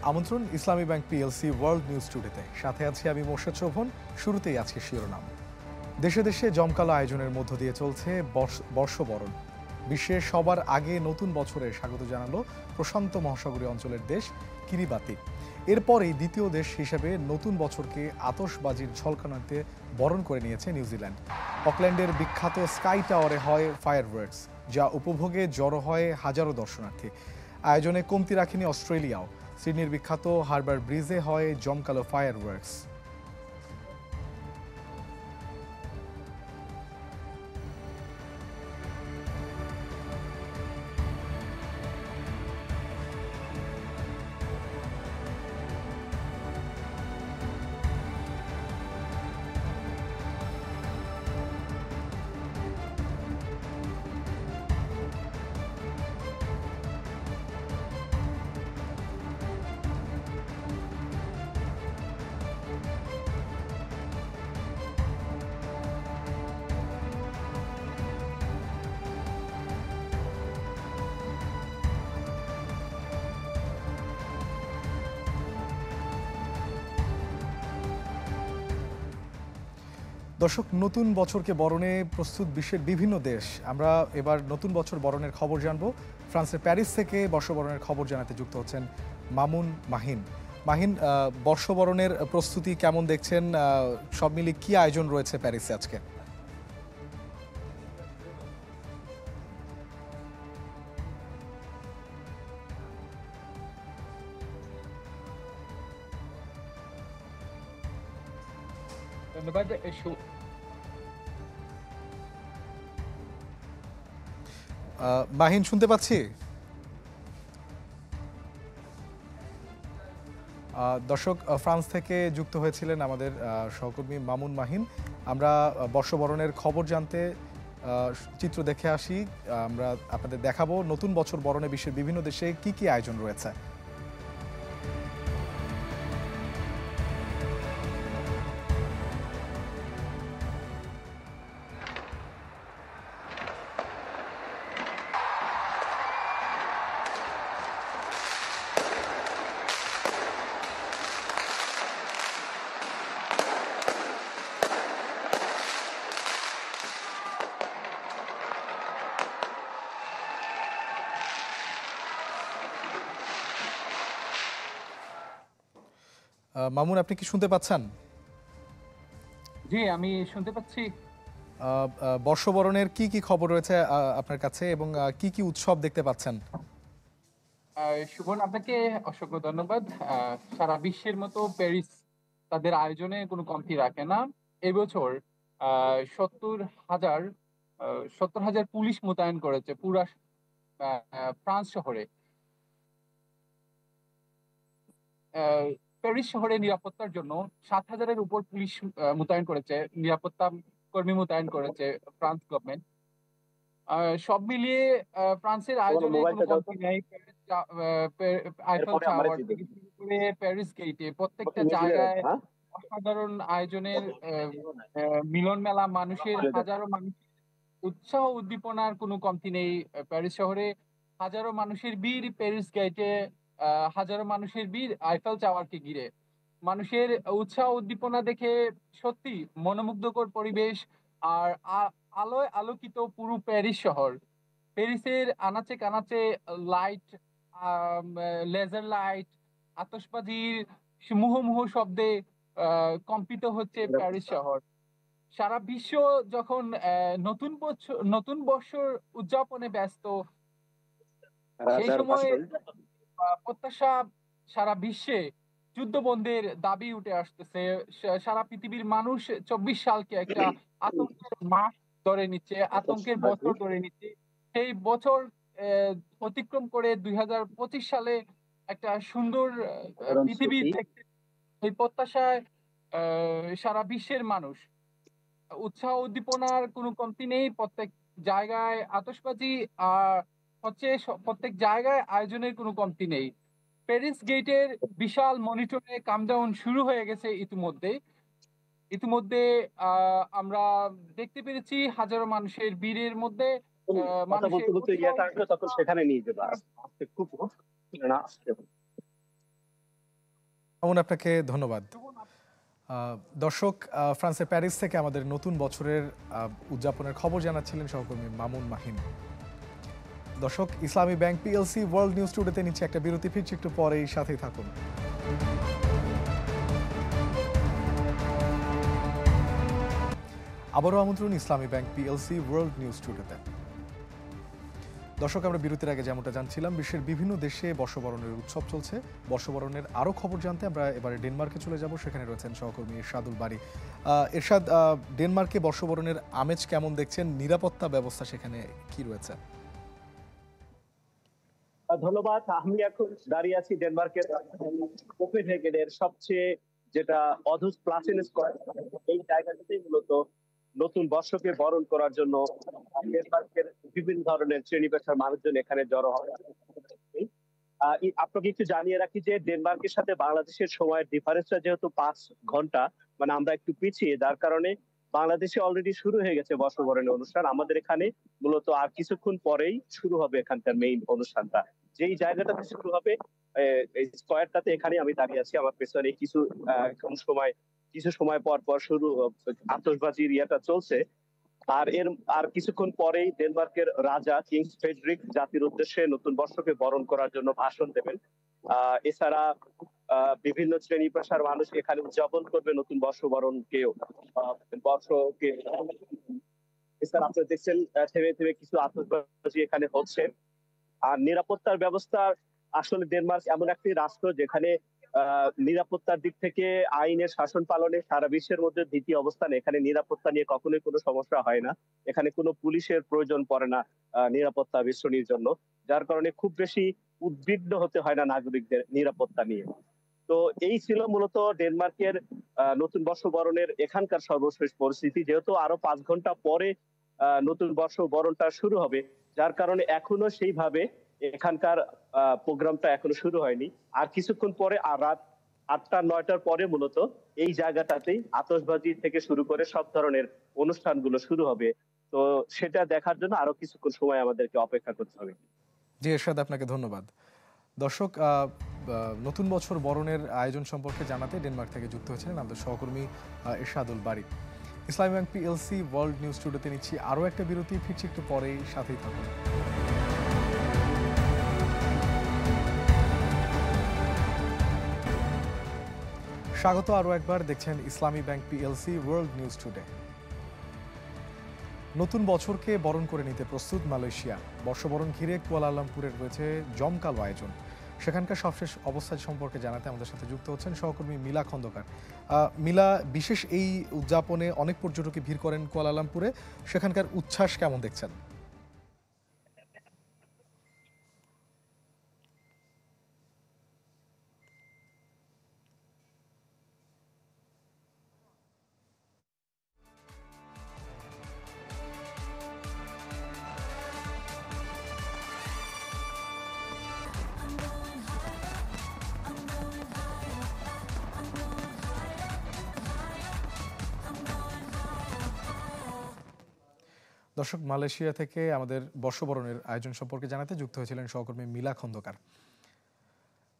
আমন্ত্রণ ইসলামী bank PLC world news টুডেতে। সাথে আছি আমি মোর্শেদ শোভন। শুরুতেই আজকে শিরোনাম। দেশে দেশে জমকালো আয়োজনের মধ্য দিয়ে চলছে বর্ষবরণ। বিশ্বের সবার আগে নতুন বছরে স্বাগত জানালো প্রশান্ত মহাসাগরীয় অঞ্চলের দেশ কিরিবাতি। এরপরেই দ্বিতীয় দেশ হিসেবে নতুন বছরকে আতশবাজির ঝলকানিতে বরণ করে নিয়েছে নিউজিল্যান্ড। অকল্যান্ডের বিখ্যাত স্কাই টাওয়ারে হয় ফায়ারওয়ার্কস, যা উপভোগে জড়ো হয় হাজারো দর্শনার্থী। আয়োজনে কমতি রাখেনি অস্ট্রেলিয়াও। সিডনির বিখ্যাত হারবার ব্রিজে হয় জমকালো ফায়ারওয়ার্কস। দর্শক, নতুন বছরকে বরণে প্রস্তুত বিশ্বের বিভিন্ন দেশ। আমরা এবার নতুন বছর বরণের খবর জানব। ফ্রান্সের প্যারিস থেকে বর্ষবরণের খবর জানাতে যুক্ত হচ্ছেন মামুন মাহিন। মাহিন, বর্ষবরণের প্রস্তুতি কেমন দেখছেন? সব মিলিয়ে কি আয়োজন রয়েছে প্যারিসে আজকে? ধন্যবাদ। মাহিন, শুনতে পাচ্ছি। দর্শক, ফ্রান্স থেকে যুক্ত হয়েছিলেন আমাদের সহকর্মী মামুন মাহিন। আমরা বর্ষবরণের খবর জানতে চিত্র দেখে আসি। আমরা আপনাদের দেখাবো নতুন বছর বরণে বিশ্বের বিভিন্ন দেশে কি কি আয়োজন রয়েছে। মামুন, আপনি কি শুনতে পাচ্ছেন? জি, আমি শুনতে পাচ্ছি। বর্ষবরণের কি কি খবর রয়েছে আপনার কাছে, এবং কি কি উৎসব দেখতে পাচ্ছেন? সুমন, আপনাকে অসংখ্য ধন্যবাদ। সারা বিশ্বের মতো প্যারিস তাদের আয়োজনে কোনো কমতি রাখে না। এবছর 70,000 70,000 পুলিশ মোতায়েন করেছে পুরা ফ্রান্স শহরে। প্যারিস শহরে নিরাপত্তার জন্য 7,000-এর উপর পুলিশ মোতায়েন করেছে, নিরাপত্তা কর্মী মোতায়েন করেছে ফ্রান্স গভর্নমেন্ট। সব মিলিয়ে ফ্রান্সের আয়োজনে কোনো কমতি নেই। আইফেল টাওয়ার থেকে শুরু করে প্যারিস গেটে প্রত্যেকটা জায়গায় অসাধারণ আয়োজনের মিলন মেলা, মানুষের হাজারো মানুষ, উৎসাহ উদ্দীপনার কোনো কমতি নেই। প্যারিস শহরে হাজারো মানুষের ভিড় প্যারিস গেটে, হাজারো মানুষের ভিড় আইফেল টাওয়ারকে ঘিরে। মানুষের উৎসাহ উদ্দীপনা দেখে সত্যি মনোমুগ্ধকর পরিবেশ। আর আলোয় আলোকিত পুরো প্যারিস শহর। প্যারিসের আনাচে কানাচে লাইট, লেজার লাইট, আতশবাজির মুহুর্মুহু শব্দে কম্পিত হচ্ছে প্যারিস শহর। সারা বিশ্ব যখন নতুন বছর উদযাপনে ব্যস্ত, সেই সময় প্রত্যাশা সারা বিশ্বে যুদ্ধ বন্ধের দাবি উঠে আসতেছে। সারা পৃথিবীর মানুষ 24 সালকে একটা আতঙ্কের মাস ধরে নিচ্ছে, আতঙ্কের বছর ধরে নিচ্ছে। সেই বছর অতিক্রম করে 2025 সালে একটা সুন্দর পৃথিবী দেখতে, এই প্রত্যাশায় সারা বিশ্বের মানুষ। উৎসাহ উদ্দীপনার কোনো কমতি নেই, প্রত্যেক জায়গায় আতশবাজি আর হচ্ছে প্রত্যেক জায়গায় আয়োজনের কোনো কমতি নেই। প্যারিস গেটের বিশাল মনিটরে কামডাউন শুরু হয়ে গেছে ইতিমধ্যে। ইতিমধ্যে আমরা দেখতে পেরেছি হাজারো মানুষের ভিড়ের মধ্যে মানুষের মামুন, আপনাকে ধন্যবাদ। দর্শক, ফ্রান্সের প্যারিস থেকে আমাদের নতুন বছরের উদযাপনের খবর জানাচ্ছিলেন সহকর্মী মামুন মাহিন। দর্শক, ইসলামী ব্যাংক পিএলসি ওয়ার্ল্ড নিউজ টুডেতে নিচ্ছে একটা বিরতি, ফিরছি একটু পরেই, সাথেই থাকুন। আবারও আমন্ত্রণ ইসলামী ব্যাংক পিএলসি ওয়ার্ল্ড নিউজ টুডেতে। দর্শক, আমরা বিরতির আগে যেমনটা জানছিলাম, বিশ্বের বিভিন্ন দেশে বর্ষবরণের উৎসব চলছে। বর্ষবরণের আরও খবর জানতে আমরা এবারে ডেনমার্কে চলে যাব। সেখানে রয়েছেন সহকর্মী এরশাদুল বারী। এরশাদ, ডেনমার্কে বর্ষবরণের আমেজ কেমন দেখছেন? নিরাপত্তা ব্যবস্থা সেখানে কি রয়েছে? ধন্যবাদ। আমি এখন দাঁড়িয়ে আছি ডেনমার্কের কোপেনহেগেনের সবচেয়ে যেটা অধুস প্লাসিন স্কয়ার, এই জায়গাটাতেই মূলত নতুন বর্ষকে বরণ করার জন্য ডেনমার্কের বিভিন্ন ধরনের শ্রেণী পেশার মানুষজন এখানে জড়ো হয়। আপনাকে একটু জানিয়ে রাখি যে ডেনমার্কের সাথে বাংলাদেশের সময়ের ডিফারেন্সটা যেহেতু 5 ঘন্টা, মানে আমরা একটু পিছিয়ে, যার কারণে বাংলাদেশে অলরেডি শুরু হয়ে গেছে বর্ষবরণের অনুষ্ঠান। আমাদের এখানে মূলত আর কিছুক্ষণ পরেই শুরু হবে এখানকার মেইন অনুষ্ঠানটা। যেই জায়গাটাতে শুরু হবে এই স্কয়ারটাতে, এখানে আমি দাঁড়িয়ে আছি। আমার পেছনে কিছু সময় পর পর শুরু আতশবাজির ইয়েটা চলছে। আর কিছুক্ষণ পরেই ডেনমার্কের রাজা কিংস ফ্রেডরিক জাতির উদ্দেশ্যে নতুন বর্ষকে বরণ করার জন্য ভাষণ দেবেন। এছাড়া বিভিন্ন শ্রেণী পেশার মানুষ এখানে উদযাপন করবে নতুন বর্ষকে। এছাড়া আপনারা দেখছেন থেমে থেমে কিছু আতশবাজি এখানে হচ্ছে। আর নিরাপত্তার ব্যবস্থা, আসলে ডেনমার্ক এমন একটি রাষ্ট্র যেখানে নিরাপত্তার দিক থেকে আইনের শাসন পালনে সারা বিশ্বের মধ্যে দ্বিতীয় অবস্থান। এখানে নিরাপত্তা নিয়ে কখনোই কোনো সমস্যা হয় না। এখানে কোনো পুলিশের প্রয়োজন পড়ে না নিরাপত্তা বেষ্টনীর জন্য, যার কারণে খুব বেশি উদ্বিগ্ন হতে হয় না নাগরিকদের নিরাপত্তা নিয়ে। তো এই ছিল মূলত ডেনমার্কের নতুন বর্ষ বরণের এখানকার সর্বশেষ পরিস্থিতি। যেহেতু আরো 5 ঘন্টা পরে নতুন বর্ষ বরণটা শুরু হবে, যার কারণে এখনো সেইভাবে এখানকার প্রোগ্রামটা এখনো শুরু হয়নি। আর কিছুক্ষণ পরে, আর রাত 8টা-9টার পরে মূলত এই জায়গাটাতেই আতশবাজি থেকে শুরু করে সব ধরনের অনুষ্ঠানগুলো শুরু হবে। তো সেটা দেখার জন্য আরো কিছুক্ষণ সময় আমাদেরকে অপেক্ষা করতে হবে। জি এরশাদ, আপনাকে ধন্যবাদ। দর্শক, নতুন বছর বরণের আয়োজন সম্পর্কে জানাতে ডেনমার্ক থেকে যুক্ত হয়েছিলেন আমাদের সহকর্মী এরশাদুল বারী। ইসলামী ব্যাংক পিএলসি ওয়ার্ল্ড নিউজ টুডেতে নিচ্ছি আরও একটা বিরতি, ফিরছি একটু পরেই, সাথেই থাকুন। স্বাগত আরও একবার, দেখছেন ইসলামী bank PLC world news today. নতুন বছরকে বরণ করে নিতে প্রস্তুত মালয়েশিয়া। বর্ষবরণ ঘিরে কুয়ালালামপুরের রয়েছে জমকালো আয়োজন। সেখানকার সবশেষ অবস্থা সম্পর্কে জানাতে আমাদের সাথে যুক্ত হচ্ছেন সহকর্মী মিলা খন্দকার। মিলা, বিশেষ এই উদযাপনে অনেক পর্যটকই ভিড় করেন কুয়ালালামপুরে, সেখানকার উচ্ছ্বাস কেমন দেখছেন? দর্শক, মালয়েশিয়া থেকে আমাদের বর্ষবরণের আয়োজন সম্পর্কে জানাতে যুক্ত হয়েছিলেন সহকর্মী মিলা খন্দকার।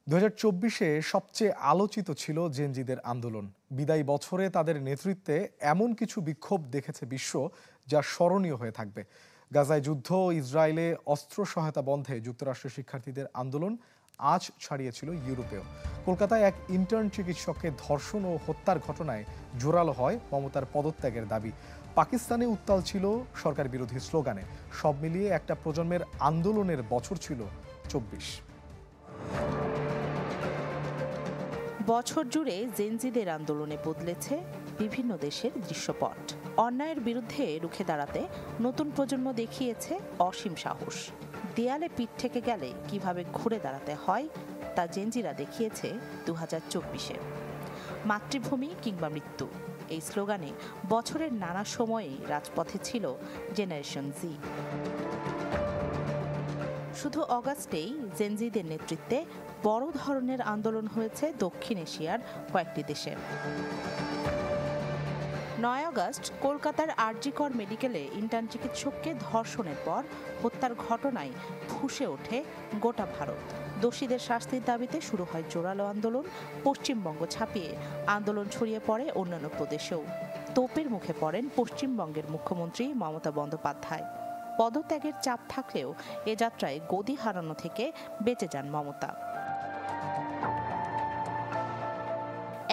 2024-এ সবচেয়ে আলোচিত ছিল জেনজিদের আন্দোলন। বিদায়ী বছরে তাদের নেতৃত্বে এমন কিছু বিক্ষোভ দেখেছে বিশ্ব যা স্মরণীয় হয়ে থাকবে। গাজায় যুদ্ধ, ইসরায়েলে অস্ত্র সহায়তা বন্ধে যুক্তরাষ্ট্রের শিক্ষার্থীদের আন্দোলন আজ ছাড়িয়েছিল ইউরোপেও। কলকাতায় এক ইন্টার্ন চিকিৎসককে ধর্ষণ ও হত্যার ঘটনায় জোরালো হয় মমতার পদত্যাগের দাবি। পাকিস্তানে উত্তাল ছিল সরকার বিরোধী স্লোগানে। সব মিলিয়ে একটা প্রজন্মের আন্দোলনের বছর ছিল 24। বছর জুড়ে জেনজিদের আন্দোলনে বদলেছে বিভিন্ন দেশের দৃশ্যপট। অন্যায়ের বিরুদ্ধে রুখে দাঁড়াতে নতুন প্রজন্ম দেখিয়েছে অসীম সাহস। দেয়ালে পিঠ থেকে গেলে কিভাবে ঘুরে দাঁড়াতে হয় তা জেনজিরা দেখিয়েছে 2024-এ। মাতৃভূমি কিংবা মৃত্যু, এই স্লোগানে বছরের নানা সময়েই রাজপথে ছিল জেনারেশন জি। শুধু অগাস্টেই জেনজিদের নেতৃত্বে বড় ধরনের আন্দোলন হয়েছে দক্ষিণ এশিয়ার কয়েকটি দেশে। 9 আগস্ট কলকাতার আরজিকর মেডিকেলে ইন্টার্ন চিকিৎসককে ধর্ষণের পর হত্যার ঘটনায় ফুঁসে ওঠে গোটা ভারত। দোষীদের শাস্তির দাবিতে শুরু হয় জোরালো আন্দোলন। পশ্চিমবঙ্গ ছাপিয়ে আন্দোলন ছড়িয়ে পড়ে অন্যান্য প্রদেশেও। তোপের মুখে পড়েন পশ্চিমবঙ্গের মুখ্যমন্ত্রী মমতা বন্দ্যোপাধ্যায়। পদত্যাগের চাপ থাকলেও এ যাত্রায় গদি হারানো থেকে বেঁচে যান মমতা।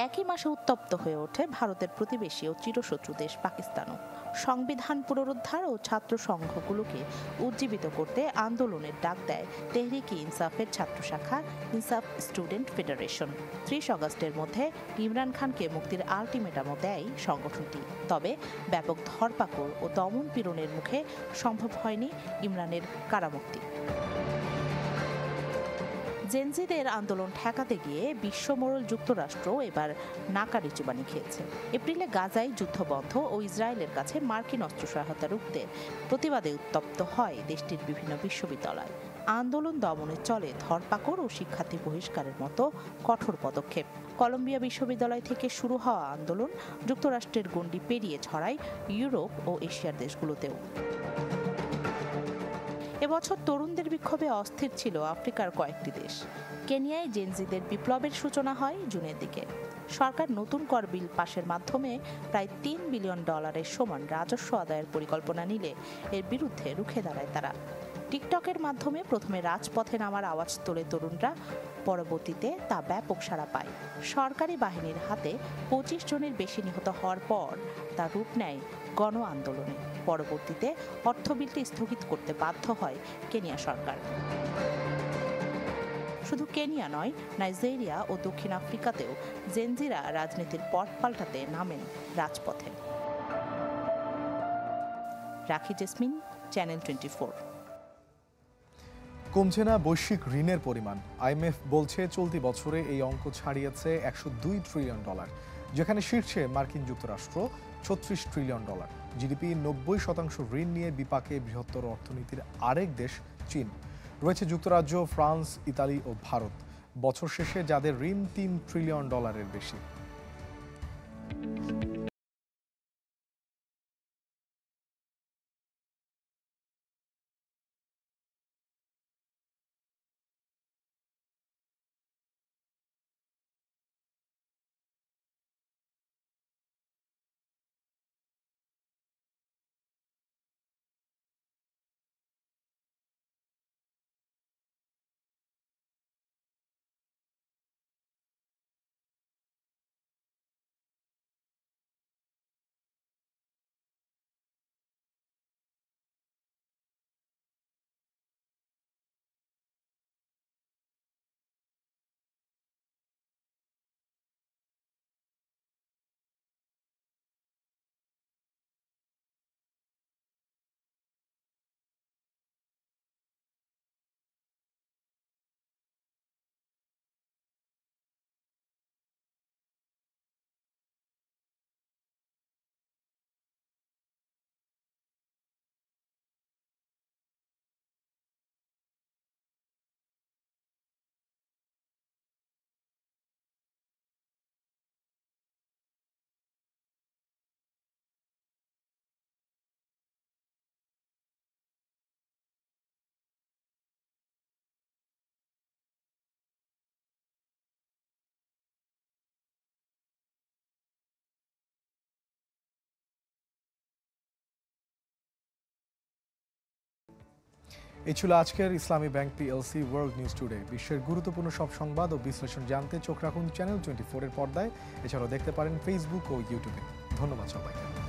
একই মাসে উত্তপ্ত হয়ে ওঠে ভারতের প্রতিবেশী ও চিরশত্রু দেশ পাকিস্তানও। সংবিধান পুনরুদ্ধার ও ছাত্র সংঘগুলোকে উজ্জীবিত করতে আন্দোলনের ডাক দেয় তেহরিকে ইনসাফের ছাত্র শাখা ইনসাফ স্টুডেন্ট ফেডারেশন। ৩০ আগস্টের মধ্যে ইমরান খানকে মুক্তির আলটিমেটামও দেয় সংগঠনটি। তবে ব্যাপক ধরপাকড় ও দমন পীড়নের মুখে সম্ভব হয়নি ইমরানের কারামুক্তি। জেনজিদের আন্দোলন ঠেকাতে গিয়ে বিশ্বমোড়ল যুক্তরাষ্ট্র এবার নাকারি চুবানি খেয়েছে। এপ্রিলে গাজায় যুদ্ধবন্ধ ও ইসরায়েলের কাছে মার্কিন অস্ত্র সহায়তা রুখতে প্রতিবাদে উত্তপ্ত হয় দেশটির বিভিন্ন বিশ্ববিদ্যালয়। আন্দোলন দমনে চলে ধরপাকড় ও শিক্ষার্থী বহিষ্কারের মতো কঠোর পদক্ষেপ। কলম্বিয়া বিশ্ববিদ্যালয় থেকে শুরু হওয়া আন্দোলন যুক্তরাষ্ট্রের গণ্ডি পেরিয়ে ছড়ায় ইউরোপ ও এশিয়ার দেশগুলোতেও। এবছর তরুণদের বিক্ষোভে অস্থির ছিল আফ্রিকার কয়েকটি দেশ। কেনিয়ায় জেনজিদের বিপ্লবের সূচনা হয় জুনের দিকে। সরকার নতুন কর বিল পাশের মাধ্যমে প্রায় $3 বিলিয়ন সমান রাজস্ব আদায়ের পরিকল্পনা নিলে এর বিরুদ্ধে রুখে দাঁড়ায় তারা। টিকটকের মাধ্যমে প্রথমে রাজপথে নামার আওয়াজ তোলে তরুণরা, পরবর্তীতে তা ব্যাপক সাড়া পায়। সরকারি বাহিনীর হাতে 25 জনের বেশি নিহত হওয়ার পর তা রূপ নেয় গণ আন্দোলনে। পরবর্তীতে অর্থ বিলটি স্থগিত করতে বাধ্য হয় কেনিয়া সরকার। শুধু কেনিয়া নয়, নাইজেরিয়া ও দক্ষিণ আফ্রিকাতেও জেনজিরা রাজনীতির পট পাল্টাতে নামেন রাজপথে। রাখি জেসমিন, চ্যানেল 24। কমছে না বৈশ্বিক ঋণের পরিমাণ। আইএমএফ বলছে চলতি বছরে এই অঙ্ক ছাড়িয়েছে $102 ট্রিলিয়ন, যেখানে শীর্ষে মার্কিন যুক্তরাষ্ট্র $36 ট্রিলিয়ন। জিডিপি 90% ঋণ নিয়ে বিপাকে বৃহত্তর অর্থনীতির আরেক দেশ চীন। রয়েছে যুক্তরাজ্য, ফ্রান্স, ইতালি ও ভারত। বছর শেষে যাদের ঋণ $3 ট্রিলিয়ন বেশি। এই ছিল আজকের ইসলামী bank PLC world news today. বিশ্বের গুরুত্বপূর্ণ সব সংবাদ ও বিশ্লেষণ জানতে চোখ রাখুন চ্যানেল 24 এর পর্দায়। এছাড়াও দেখতে পারেন ফেসবুক ও ইউটিউবে। ধন্যবাদ সবাইকে।